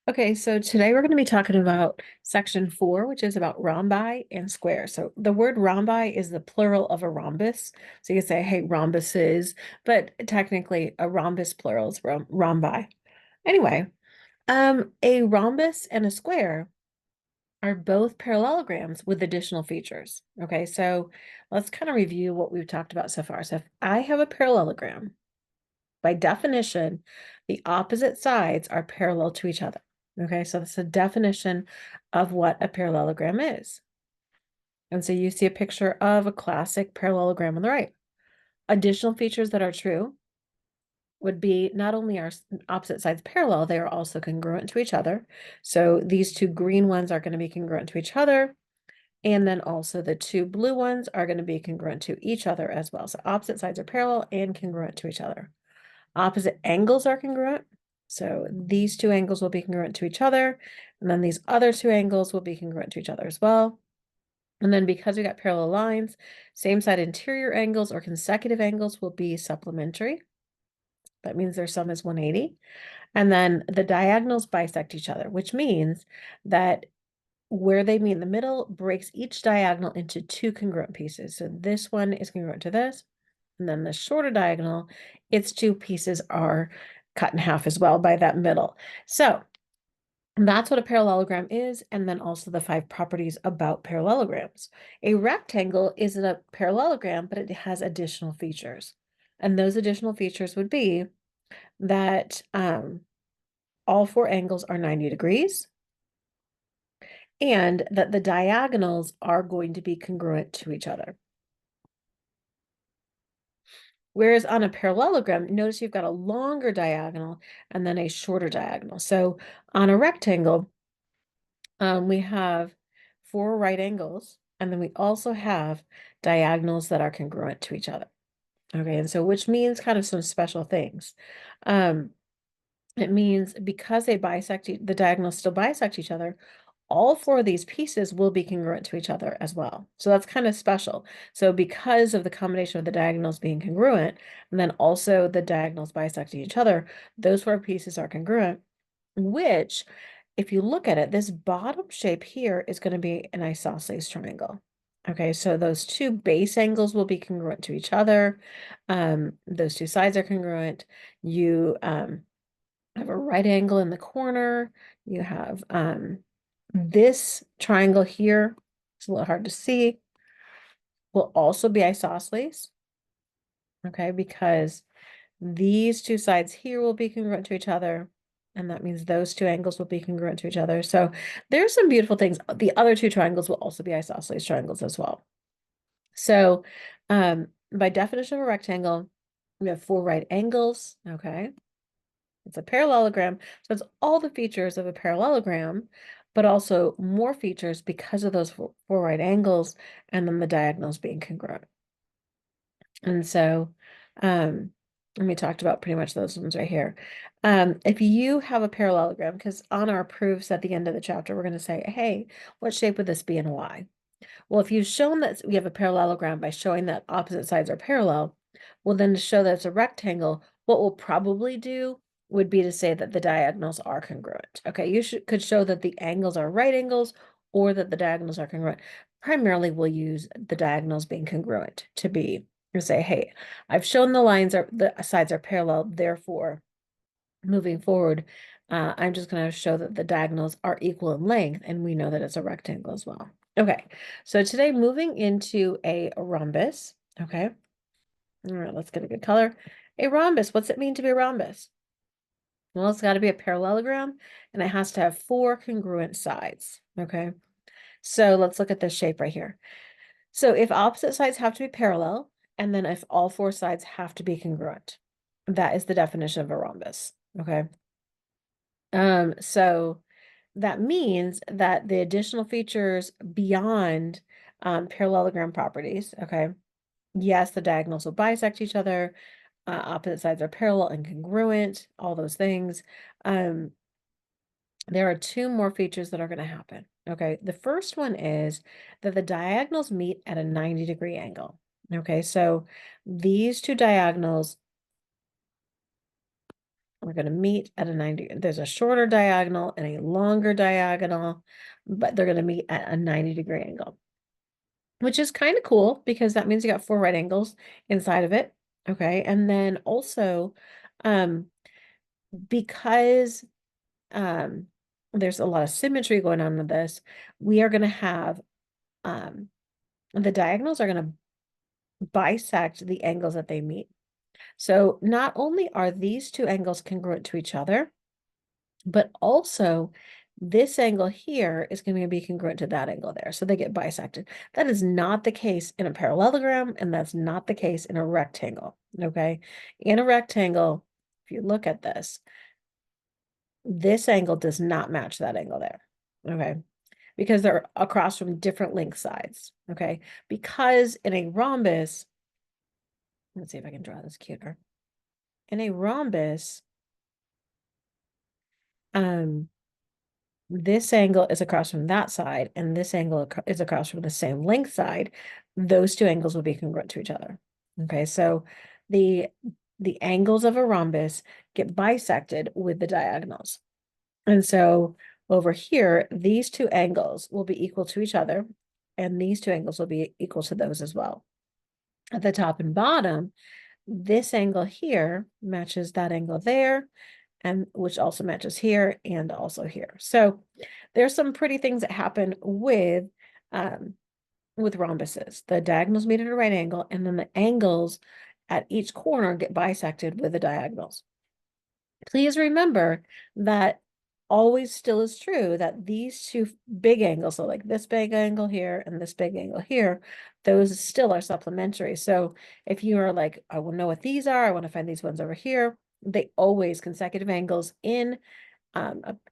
Okay, so today we're going to be talking about section 4, which is about rhombi and squares. So the word rhombi is the plural of a rhombus. So you can say, hey, rhombuses, but technically a rhombus plural is rhombi. Anyway, a rhombus and a square are both parallelograms with additional features. Okay, so let's kind of review what we've talked about so far. So if I have a parallelogram, by definition, the opposite sides are parallel to each other. Okay, so that's a definition of what a parallelogram is. And so you see a picture of a classic parallelogram on the right. Additional features that are true would be not only are opposite sides parallel, they are also congruent to each other. So these two green ones are going to be congruent to each other. And then also the two blue ones are going to be congruent to each other as well. So opposite sides are parallel and congruent to each other. Opposite angles are congruent. So these two angles will be congruent to each other. And then these other two angles will be congruent to each other as well. And then because we got parallel lines, same side interior angles or consecutive angles will be supplementary. That means their sum is 180. And then the diagonals bisect each other, which means that where they meet in the middle breaks each diagonal into two congruent pieces. So this one is congruent to this. And then the shorter diagonal, its two pieces are cut in half as well by that middle. So that's what a parallelogram is, and then also the 5 properties about parallelograms. A rectangle isn't a parallelogram, but it has additional features. And those additional features would be that all 4 angles are 90 degrees, and that the diagonals are going to be congruent to each other. Whereas on a parallelogram, notice you've got a longer diagonal and then a shorter diagonal. So on a rectangle, we have 4 right angles, and then we also have diagonals that are congruent to each other. Okay, and so which means kind of some special things. Um, it means because they bisect, the diagonals still bisect each other, all 4 of these pieces will be congruent to each other as well. So that's kind of special. So because of the combination of the diagonals being congruent, and then also the diagonals bisecting each other, those 4 pieces are congruent, which, if you look at it, this bottom shape here is going to be an isosceles triangle. Okay, so those 2 base angles will be congruent to each other. Those 2 sides are congruent. You have a right angle in the corner. You have this triangle here, it's a little hard to see, will also be isosceles, okay, because these 2 sides here will be congruent to each other, and that means those 2 angles will be congruent to each other. So there's some beautiful things. The other 2 triangles will also be isosceles triangles as well. So by definition of a rectangle, we have 4 right angles, okay? It's a parallelogram, so it's all the features of a parallelogram, but also more features because of those 4 right angles and then the diagonals being congruent. And so, and we talked about pretty much those ones right here. If you have a parallelogram, because on our proofs at the end of the chapter, we're going to say, hey, what shape would this be and why? Well, if you've shown that we have a parallelogram by showing that opposite sides are parallel, well, then to show that it's a rectangle, what we'll probably do would be to say that the diagonals are congruent. Okay, you could show that the angles are right angles or that the diagonals are congruent. Primarily, we'll use the diagonals being congruent to be, or say, hey, I've shown the sides are parallel, therefore, moving forward, I'm just going to show that the diagonals are equal in length, and we know that it's a rectangle as well. Okay, so today moving into a rhombus, okay? All right, let's get a good color. A rhombus, what's it mean to be a rhombus? Well, it's got to be a parallelogram, and it has to have 4 congruent sides, okay? So let's look at this shape right here. So if opposite sides have to be parallel, and then if all 4 sides have to be congruent, that is the definition of a rhombus, okay? So that means that the additional features beyond parallelogram properties, okay? Yes, the diagonals will bisect each other, opposite sides are parallel and congruent, all those things. There are 2 more features that are going to happen, okay? The first one is that the diagonals meet at a 90-degree angle, okay? So these 2 diagonals are going to meet at a 90. There's a shorter diagonal and a longer diagonal, but they're going to meet at a 90-degree angle, which is kind of cool because that means you got 4 right angles inside of it. Okay. And then also, because there's a lot of symmetry going on with this, we are going to have the diagonals are going to bisect the angles that they meet. So not only are these 2 angles congruent to each other, but also this angle here is going to be congruent to that angle there. So they get bisected. That is not the case in a parallelogram, and that's not the case in a rectangle. Okay. In a rectangle, if you look at this angle does not match that angle there. Okay. Because they're across from different length sides. Okay. Because in a rhombus, let's see if I can draw this cuter. In a rhombus, this angle is across from that side, and this angle is across from the same length side. Those 2 angles will be congruent to each other. Okay, so the angles of a rhombus get bisected with the diagonals. And so over here, these 2 angles will be equal to each other, and these 2 angles will be equal to those as well. At the top and bottom, this angle here matches that angle there, and which also matches here and also here. So there's some pretty things that happen with rhombuses. The diagonals meet at a right angle, and then the angles at each corner get bisected with the diagonals. Please remember that always still is true that these 2 big angles, so like this big angle here and this big angle here, those still are supplementary. So if you are like, I want to know what these are, I want to find these ones over here, they always consecutive angles in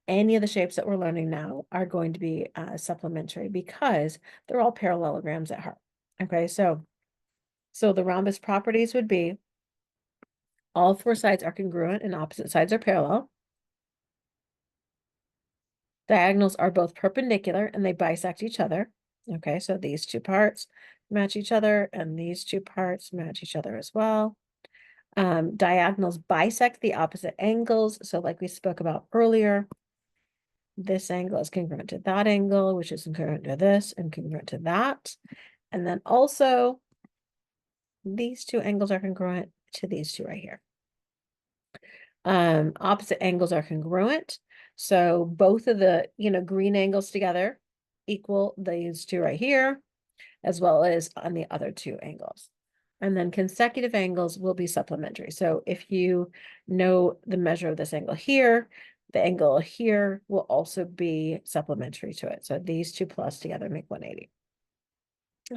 any of the shapes that we're learning now are going to be supplementary because they're all parallelograms at heart. Okay, so the rhombus properties would be all 4 sides are congruent and opposite sides are parallel. Diagonals are both perpendicular and they bisect each other. Okay, so these 2 parts match each other and these 2 parts match each other as well. Diagonals bisect the opposite angles. So like we spoke about earlier, this angle is congruent to that angle, which is congruent to this and congruent to that. And then also these 2 angles are congruent to these 2 right here. Opposite angles are congruent. So both of the, green angles together equal these 2 right here, as well as on the other 2 angles. And then consecutive angles will be supplementary. So if you know the measure of this angle here, the angle here will also be supplementary to it. So these 2 plus together make 180.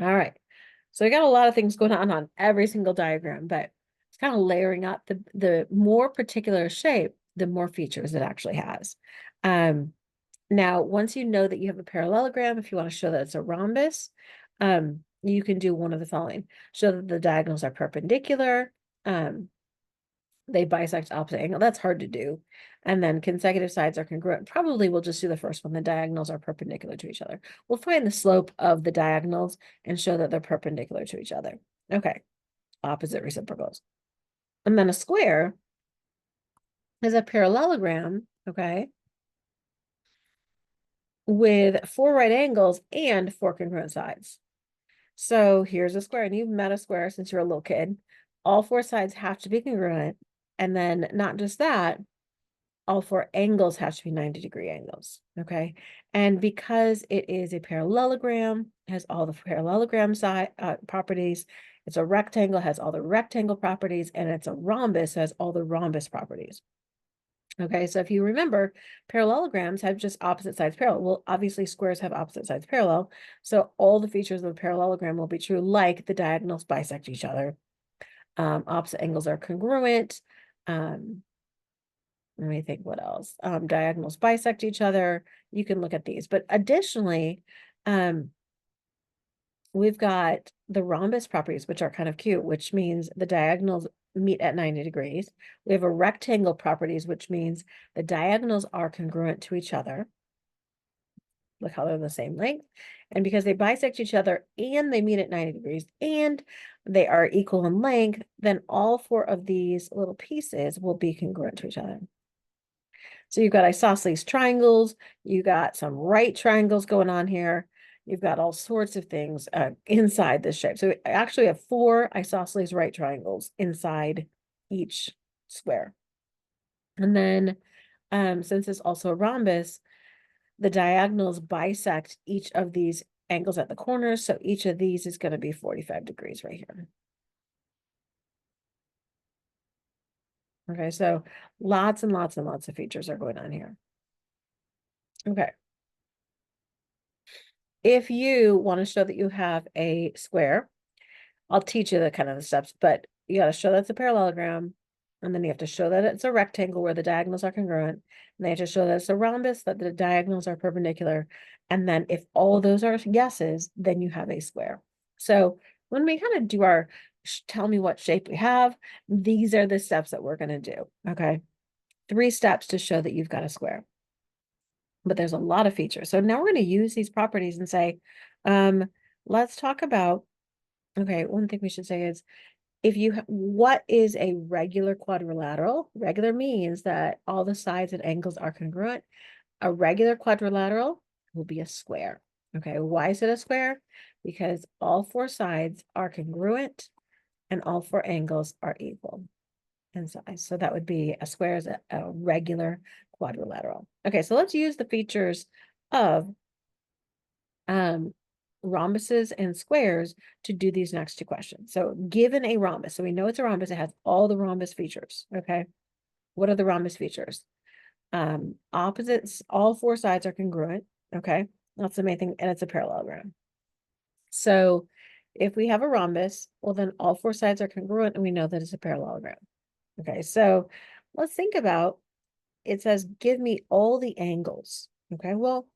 All right. So we got a lot of things going on every single diagram, but it's kind of layering up. The more particular shape, the more features it actually has. Now, once you know that you have a parallelogram, if you want to show that it's a rhombus, you can do one of the following. Show that the diagonals are perpendicular. They bisect opposite angle. That's hard to do. And then consecutive sides are congruent. Probably we'll just do the first one. The diagonals are perpendicular to each other. We'll find the slope of the diagonals and show that they're perpendicular to each other. Okay. Opposite reciprocals. And then a square is a parallelogram, okay, with 4 right angles and 4 congruent sides. So here's a square, and you've met a square since you're a little kid. All 4 sides have to be congruent. And then not just that, all 4 angles have to be 90-degree angles, okay? And because it is a parallelogram, has all the parallelogram side properties, it's a rectangle, has all the rectangle properties, and it's a rhombus, has all the rhombus properties. Okay, so if you remember, parallelograms have just opposite sides parallel. Well, obviously squares have opposite sides parallel, so all the features of a parallelogram will be true, like the diagonals bisect each other. Opposite angles are congruent. Let me think what else. Diagonals bisect each other. You can look at these. But additionally, we've got the rhombus properties, which are kind of cute, which means the diagonals meet at 90 degrees. We have a rectangle properties, which means the diagonals are congruent to each other. Look how they're the same length. And because they bisect each other and they meet at 90 degrees and they are equal in length, then all four of these little pieces will be congruent to each other. So you've got isosceles triangles, you got some right triangles going on here. You've got all sorts of things inside this shape. So we actually have 4 isosceles right triangles inside each square. And then since it's also a rhombus, the diagonals bisect each of these angles at the corners. So each of these is going to be 45 degrees right here. Okay, so lots and lots and lots of features are going on here. Okay. If you want to show that you have a square, I'll teach you the kind of the steps, but you got to show that's a parallelogram, and then you have to show that it's a rectangle where the diagonals are congruent, and then you have to show that it's a rhombus, that the diagonals are perpendicular, and then if all of those are yeses, then you have a square. So when we kind of do our tell me what shape we have, these are the steps that we're going to do, okay? 3 steps to show that you've got a square. But there's a lot of features. So now we're going to use these properties and say, let's talk about, okay, one thing we should say is, what is a regular quadrilateral? Regular means that all the sides and angles are congruent. A regular quadrilateral will be a square. Okay, why is it a square? Because all 4 sides are congruent and all 4 angles are equal in size. So that would be a square is a regular quadrilateral. Okay, so let's use the features of rhombuses and squares to do these next 2 questions. So given a rhombus, so we know it's a rhombus, it has all the rhombus features, okay? What are the rhombus features? Opposites, all 4 sides are congruent, okay? That's the main thing, and it's a parallelogram. So if we have a rhombus, well, then all 4 sides are congruent, and we know that it's a parallelogram. Okay, so let's think about, it says, give me all the angles. Okay, well,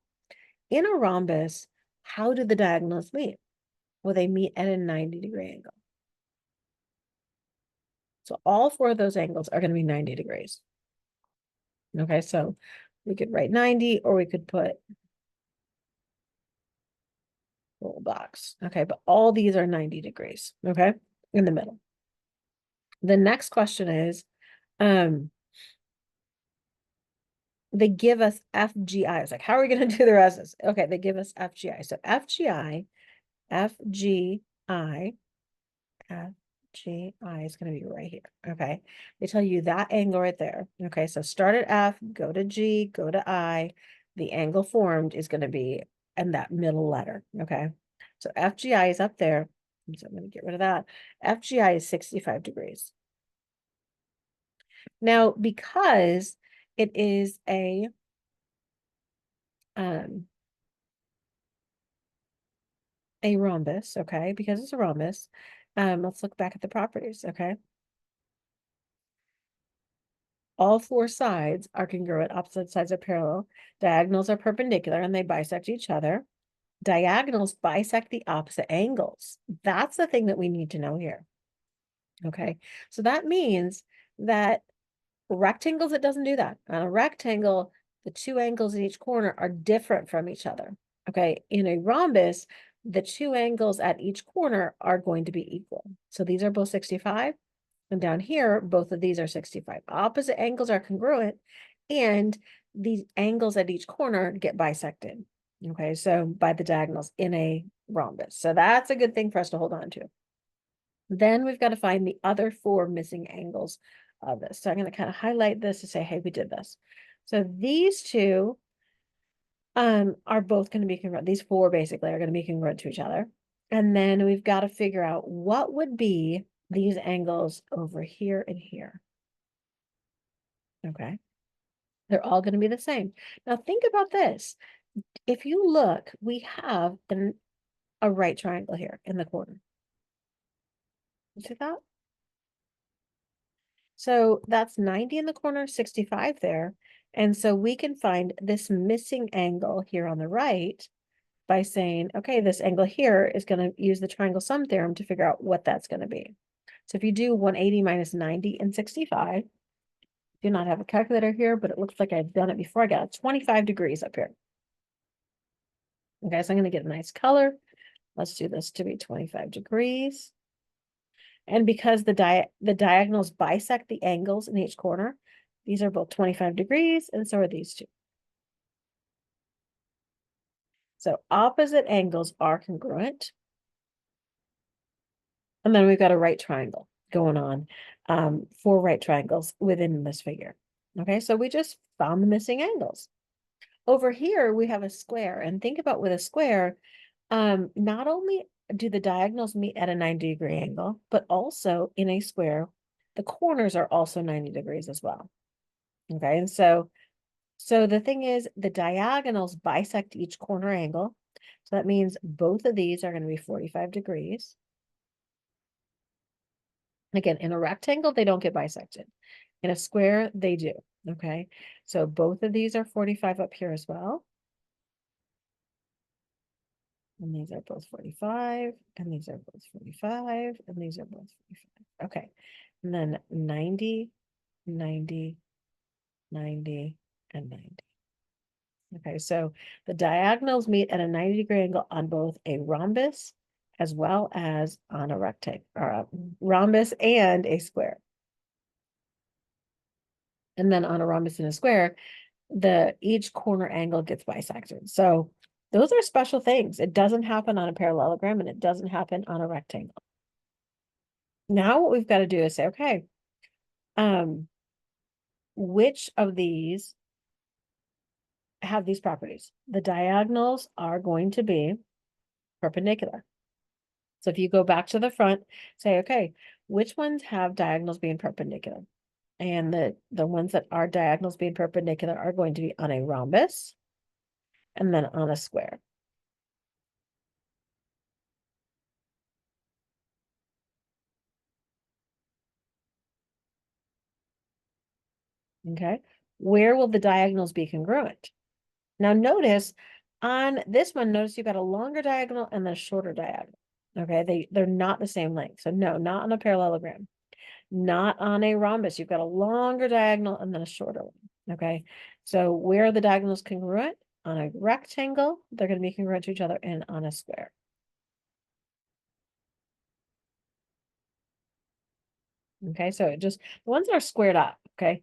in a rhombus, how do the diagonals meet? Well, they meet at a 90-degree angle. So all 4 of those angles are going to be 90 degrees. Okay, so we could write 90, or we could put a little box. Okay, but all these are 90 degrees, okay, in the middle. The next question is, they give us FGI. I was like, how are we going to do the rest of this? Okay, they give us FGI. So FGI is going to be right here. Okay, they tell you that angle right there. Okay, so start at F, go to G, go to I. The angle formed is going to be in that middle letter. Okay, so FGI is up there. So I'm going to get rid of that. FGI is 65 degrees. Now, because it is a rhombus, okay, because it's a rhombus, let's look back at the properties, okay. All 4 sides are congruent, opposite sides are parallel, diagonals are perpendicular, and they bisect each other. Diagonals bisect the opposite angles. That's the thing that we need to know here, okay. So that means that rectangles, it doesn't do that. On a rectangle, the 2 angles in each corner are different from each other, okay. In a rhombus, the 2 angles at each corner are going to be equal. So these are both 65. And down here, both of these are 65. Opposite angles are congruent, and these angles at each corner get bisected. Okay, so by the diagonals in a rhombus. So that's a good thing for us to hold on to. Then we've got to find the other 4 missing angles of this. So I'm going to kind of highlight this to say, hey, we did this. So these 2 are both going to be congruent. These 4 basically are going to be congruent to each other. And then we've got to figure out what would be these angles over here and here. Okay. They're all going to be the same. Now think about this. If you look, we have a right triangle here in the corner. You see that? So that's 90 in the corner, 65 there. And so we can find this missing angle here on the right by saying, okay, this angle here is going to use the triangle sum theorem to figure out what that's going to be. So if you do 180 minus 90 and 65, do not have a calculator here, but it looks like I've done it before. I got 25 degrees up here. Okay, so I'm going to get a nice color. Let's do this to be 25 degrees. And because the diagonals bisect the angles in each corner, these are both 25 degrees, and so are these two. So opposite angles are congruent. And then we've got a right triangle going on, 4 right triangles within this figure. Okay, so we just found the missing angles. Over here, we have a square, and think about with a square, not only do the diagonals meet at a 90-degree angle, but also in a square, the corners are also 90 degrees as well. Okay, and so the thing is, the diagonals bisect each corner angle. So that means both of these are going to be 45 degrees. Again, in a rectangle, they don't get bisected. In a square, they do. Okay, so both of these are 45 up here as well. And these are both 45, and these are both 45, and these are both 45. Okay, and then 90, 90, 90, and 90. Okay, so the diagonals meet at a 90-degree angle on both a rhombus as well as on a rectangle, or a rhombus and a square. And then on a rhombus and a square, each corner angle gets bisected. So those are special things. It doesn't happen on a parallelogram, and it doesn't happen on a rectangle. Now what we've got to do is say, okay, which of these have these properties? The diagonals are going to be perpendicular. So if you go back to the front, say, okay, which ones have diagonals being perpendicular? And the ones that are diagonals being perpendicular are going to be on a rhombus and then on a square. Okay, where will the diagonals be congruent? Now notice on this one, notice you've got a longer diagonal and then a shorter diagonal. Okay, they're not the same length. So no, not on a parallelogram. Not on a rhombus. You've got a longer diagonal and then a shorter one. Okay, so where are the diagonals congruent? On a rectangle, they're going to be congruent to each other, and on a square. Okay, so the ones that are squared up, okay,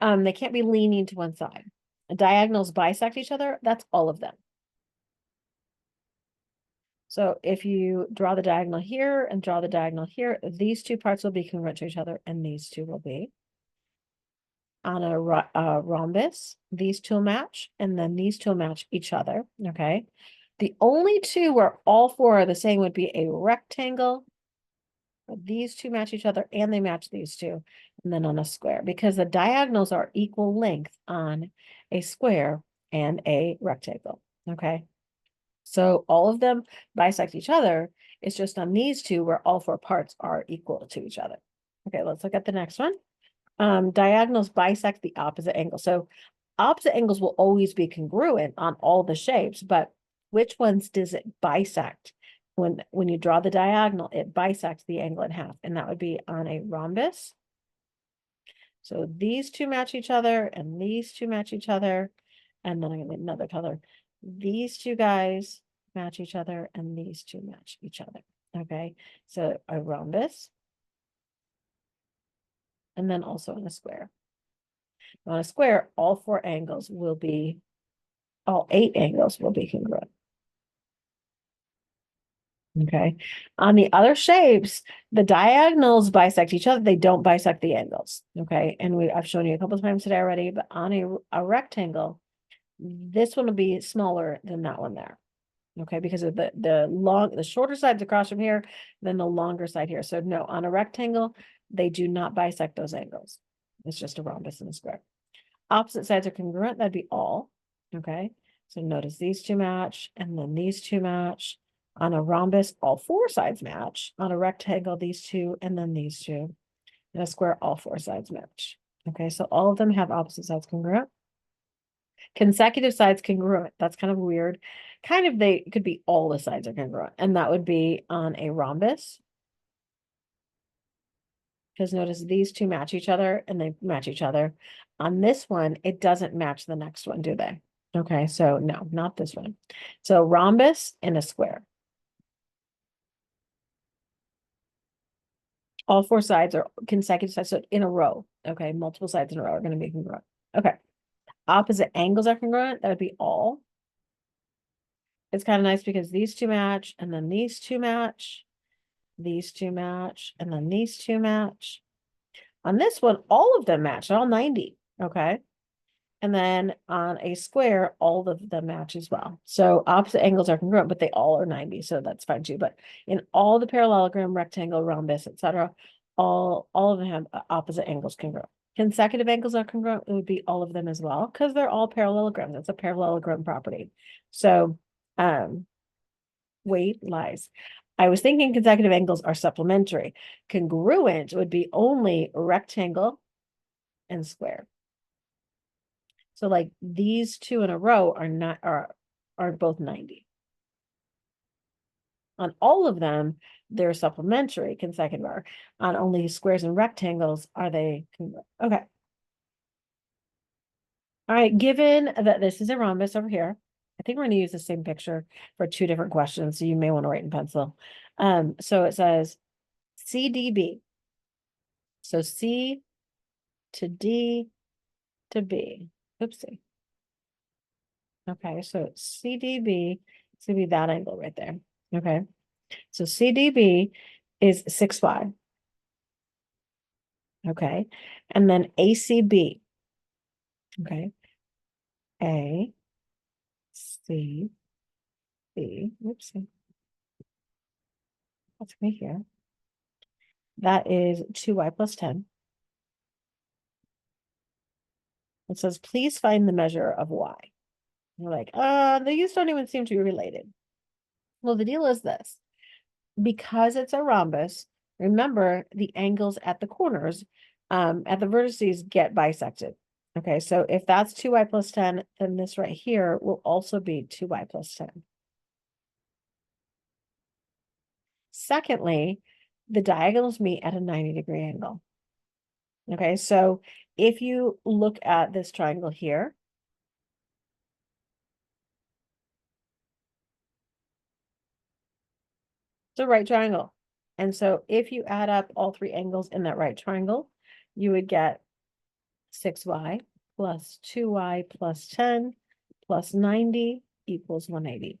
they can't be leaning to one side. Diagonals bisect each other, that's all of them. So if you draw the diagonal here and draw the diagonal here, these two parts will be congruent to each other, and these two will be. On a rhombus, these two will match, and then these two will match each other, okay? The only two where all 4 are the same would be a rectangle. These two match each other, and they match these two, and then on a square, because the diagonals are equal length on a square and a rectangle, okay? So all of them bisect each other. It's just on these two where all 4 parts are equal to each other. Okay, let's look at the next one. Diagonals bisect the opposite angle. So opposite angles will always be congruent on all the shapes, but which ones does it bisect? When you draw the diagonal, it bisects the angle in half, and that would be on a rhombus. So these two match each other, and these two match each other, and then I'm gonna get another color. These two guys match each other, and these two match each other. Okay, so a rhombus, and then also in a square. On a square, all 8 angles will be congruent. Okay. On the other shapes, the diagonals bisect each other. They don't bisect the angles. Okay. And I've shown you a couple of times today already, but on a rectangle, this one will be smaller than that one there. Okay, because of the shorter side's across from here, then the longer side here. So no, on a rectangle, they do not bisect those angles. It's just a rhombus and a square. Opposite sides are congruent, that'd be all. Okay, so notice these two match, and then these two match. On a rhombus, all 4 sides match. On a rectangle, these two, and then these two. In a square, all 4 sides match. Okay, so all of them have opposite sides congruent. Consecutive sides congruent, that's kind of weird. They could be all the sides are congruent, and that would be on a rhombus. Because notice these two match each other, and they match each other. On this one, it doesn't match the next one, do they? Okay, so no, not this one. So rhombus and a square. All four sides are consecutive sides, so in a row. Okay, multiple sides in a row are going to be congruent. Okay. Opposite angles are congruent. That would be all. It's kind of nice because these two match, and then these two match, these two match, and then these two match. On this one, all of them match, all 90. Okay. And then on a square, all of them match as well. So opposite angles are congruent, but they all are 90. So that's fine too. But in all the parallelogram, rectangle, rhombus, etc., all of them have opposite angles congruent. Consecutive angles are congruent. It would be all of them as well because they're all parallelograms. That's a parallelogram property. So wait, lies. I was thinking consecutive angles are supplementary. Congruent would be only rectangle and square. So like these two in a row are both 90. On all of them, they're supplementary consecutive are. On only squares and rectangles are they congruent. Okay. All right, given that this is a rhombus over here, I think we're going to use the same picture for two different questions, so you may want to write in pencil. So it says CDB. So C to D to B. Oopsie. Okay, so CDB, it's going to be that angle right there. Okay, so CDB is 6y. Okay, and then ACB. Okay, A, C, B. Oopsie. That's me here. That is 2y plus 10. It says, please find the measure of y. You're like, these don't even seem to be related. Well, the deal is this. Because it's a rhombus, remember the angles at the corners, at the vertices get bisected. Okay, so if that's 2y plus 10, then this right here will also be 2y plus 10. Secondly, the diagonals meet at a 90-degree angle. Okay, so if you look at this triangle here, it's a right triangle. And so if you add up all three angles in that right triangle, you would get 6y plus 2y plus 10 plus 90 equals 180.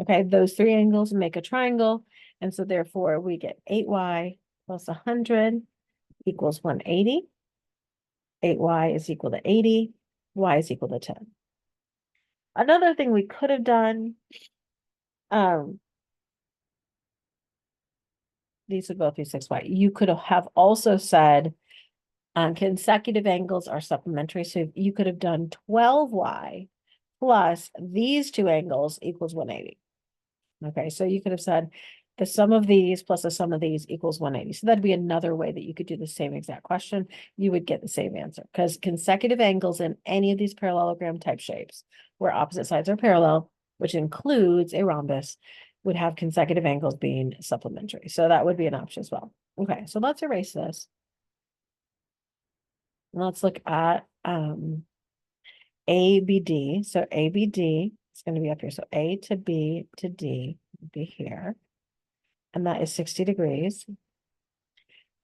Okay, those three angles make a triangle. And so therefore we get 8y plus 100 equals 180. 8y is equal to 80. Y is equal to 10. Another thing we could have done, these would both be 6y. You could have also said consecutive angles are supplementary. So you could have done 12y plus these two angles equals 180. Okay, so you could have said the sum of these plus the sum of these equals 180. So that'd be another way that you could do the same exact question. You would get the same answer because consecutive angles in any of these parallelogram type shapes where opposite sides are parallel, which includes a rhombus, would have consecutive angles being supplementary. So that would be an option as well. Okay, so let's erase this. Let's look at ABD. So ABD is going to be up here. So A to B to D would be here. And that is 60 degrees.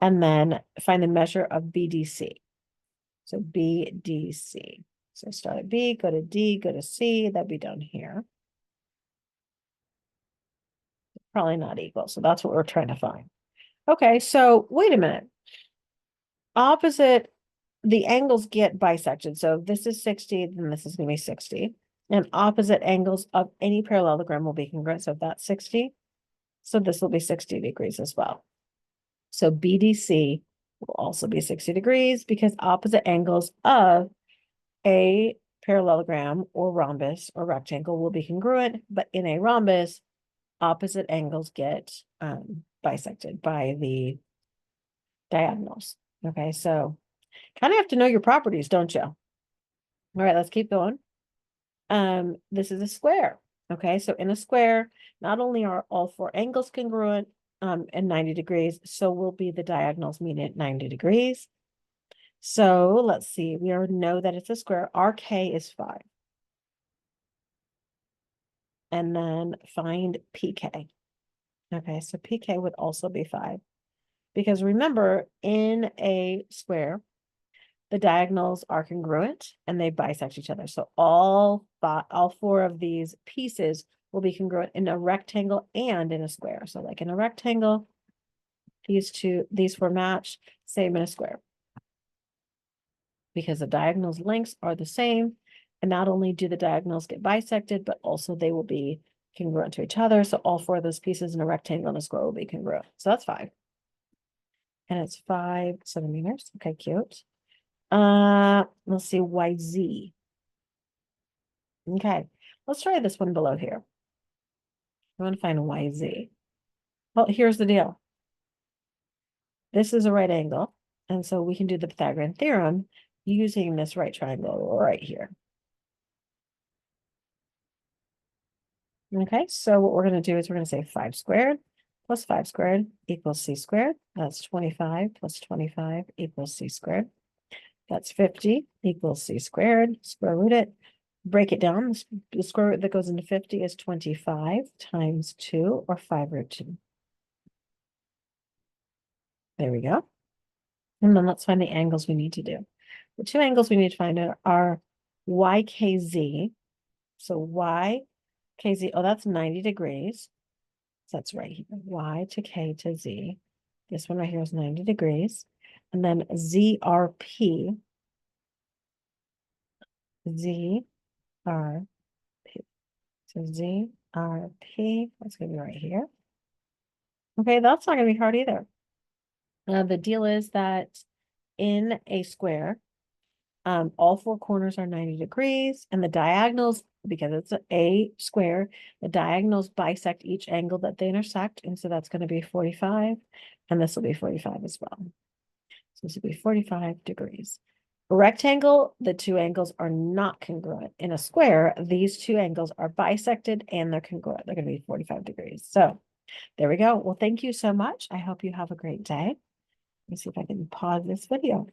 And then find the measure of BDC. So BDC. So start at B, go to D, go to C. That'd be down here. Probably not equal. So that's what we're trying to find. Okay, so wait a minute. Opposite, the angles get bisected. So if this is 60, then this is going to be 60. And opposite angles of any parallelogram will be congruent. So if that's 60, so this will be 60 degrees as well. So BDC will also be 60 degrees because opposite angles of a parallelogram or rhombus or rectangle will be congruent, but in a rhombus, opposite angles get bisected by the diagonals. Okay, so kind of have to know your properties, don't you? All right, let's keep going. This is a square. Okay, so in a square, not only are all four angles congruent and 90 degrees, so will be the diagonals meet at 90 degrees. So let's see, we already know that it's a square. RK is 5. And then find PK. Okay, so PK would also be 5. Because remember, in a square, the diagonals are congruent and they bisect each other. So all four of these pieces will be congruent in a rectangle and in a square. So like in a rectangle, these four match, same in a square. Because the diagonals lengths are the same. And not only do the diagonals get bisected, but also they will be congruent to each other. So all four of those pieces in a rectangle and a square will be congruent. So that's 5. And it's 5 centimeters. Okay, cute. Let's see, YZ. Okay, let's try this one below here. I want to find YZ. Well, here's the deal. This is a right angle. And so we can do the Pythagorean theorem using this right triangle right here. Okay, so what we're going to do is we're going to say 5 squared plus 5 squared equals c squared. That's 25 plus 25 equals c squared. That's 50 equals c squared. Square root it. Break it down. The square root that goes into 50 is 25 times 2, or 5 root 2. There we go. And then let's find the angles we need to do. The two angles we need to find are YKZ. So YKZ, oh, that's 90 degrees. So that's right here, Y to K to Z. This one right here is 90 degrees. And then ZRP, ZRP. So ZRP, that's going to be right here. Okay, that's not going to be hard either. The deal is that in a square, all four corners are 90 degrees, and the diagonals, because it's a square, the diagonals bisect each angle that they intersect, and so that's going to be 45, and this will be 45 as well. So this will be 45 degrees. A rectangle, the two angles are not congruent. In a square, these two angles are bisected and they're congruent. They're going to be 45 degrees. So there we go. Well, thank you so much. I hope you have a great day. Let me see if I can pause this video.